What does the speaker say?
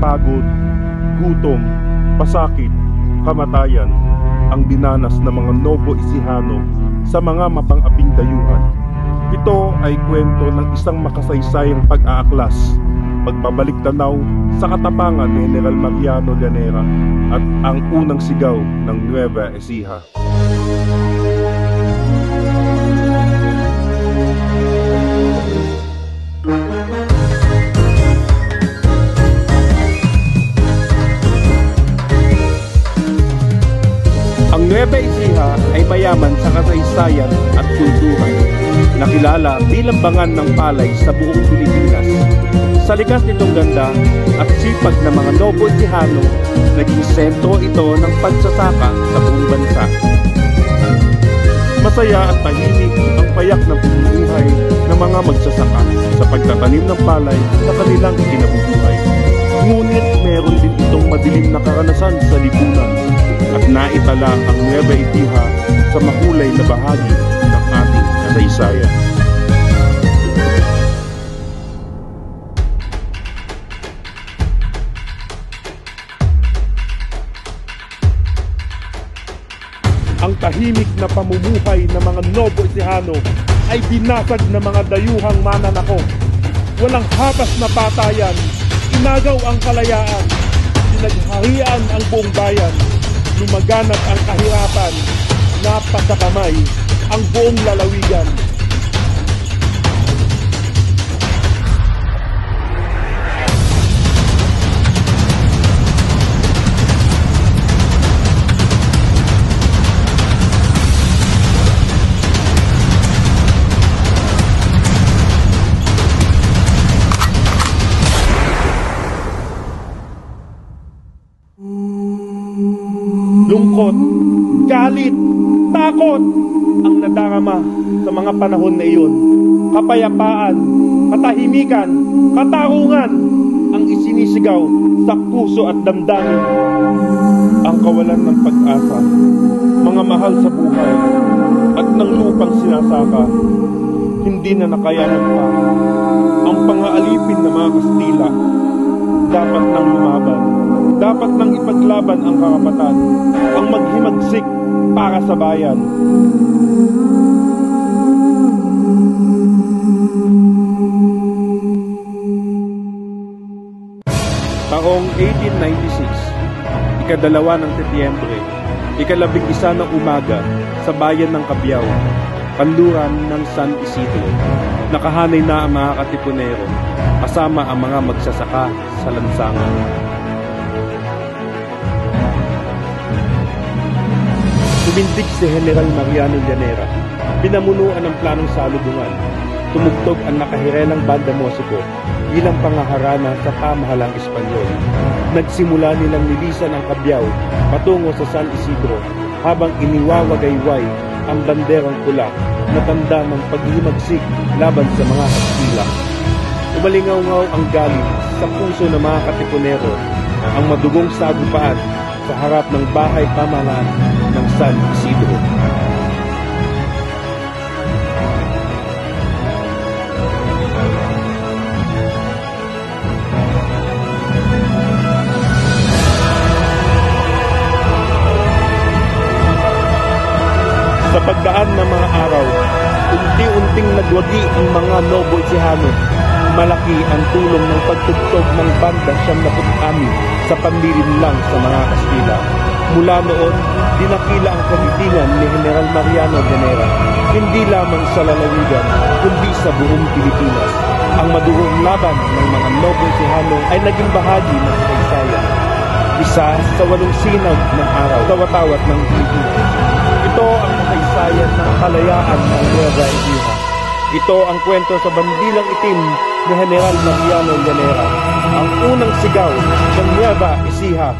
pagod, gutom, pasakit, kamatayan ang dinanas ng mga Novo Ecijano sa mga mapang-aping dayuhan. Ito ay kwento ng isang makasaysayang pag-aaklas, pagbabalik tanaw sa katapangan ni General Mariano Llanera at ang unang sigaw ng Nueva Ecija. Ang Nueva Ecija ay mayaman sa kasaysayan at kultura, nakilala bilang bangan ng palay sa buong Pilipinas. Sa likas nitong ganda at sipag ng mga Novo Ecijano, naging sentro ito ng pagsasaka sa buong bansa. Masaya at tahimik ang payak ng pamumuhay ng mga magsasaka sa pagtatanim ng palay sa kanilang ikinabubuhay. Ngunit meron din itong madilim na karanasan sa lipunan at naitala ang Nueva Ecija sa mahulay na bahagi ng ating kasaysayan. Ang tahimik na pamumuhay ng mga Novo Ecijano ay binasag ng mga dayuhang mananakop. Walang habas na patayan, inagaw ang kalayaan, pinagharian ang buong bayan, lumaganap ang kahirapan, napasakamay ang buong lalawigan. Lungkot, galit, takot ang nadarama sa mga panahon na iyon. Kapayapaan, katahimikan, katarungan ang isinisigaw sa puso at damdamin. Ang kawalan ng pag-asa, mga mahal sa buhay at ng lupang sinasaka, hindi na nakayanan pa. Ang pang-aalipin ng mga Kastila, dapat nang lumaban. Dapat nang ipaglaban ang karapatan, ang maghimagsik para sa bayan. Taong 1896, ikadalawa ng Setyembre, ikalabing-isa ng umaga sa bayan ng Cabiao, kanluran ng San Isidro. Nakahanay na ang mga katipunero, kasama ang mga magsasaka sa lansangan. Tumindig si General Mariano Llanera, pinamunuan ng planong salubungan. Tumugtog ang nakahirelang banda musiko bilang pangaharana sa pamahalang Espanyol. Nagsimula nilang nilisan ang Cabiao patungo sa San Isidro habang iniwawagayway ang banderang pula na tanda ng paghimagsik laban sa mga Kastila. Umalingaw-ngaw ang galit sa puso ng mga katipunero, ang madugong sagupaan sa harap ng bahay pamahalaan ng San Isidro. Sa pagdaan ng mga araw, unti-unting nagwagi ang mga Novo Ecijano. Malaki ang tulong ng pagtugtog ng banda 76 sa panlilinlang sa mga Kastila. Mula noon, dinakila ang kamitingan ni General Mariano Llanera, hindi lamang sa lalawigan, kundi sa buong Pilipinas. Ang madugong laban ng mga Novo Ecijano ay naging bahagi ng kasaysayan. Isa sa 8 sinag ng araw sa watawat ng Pilipinas. Ito ang kasaysayan ng kalayaan ng Nueva Ecija. Ito ang kwento sa bandilang itim ni General Mariano Llanera, ang unang sigaw ng Nueva Ecija.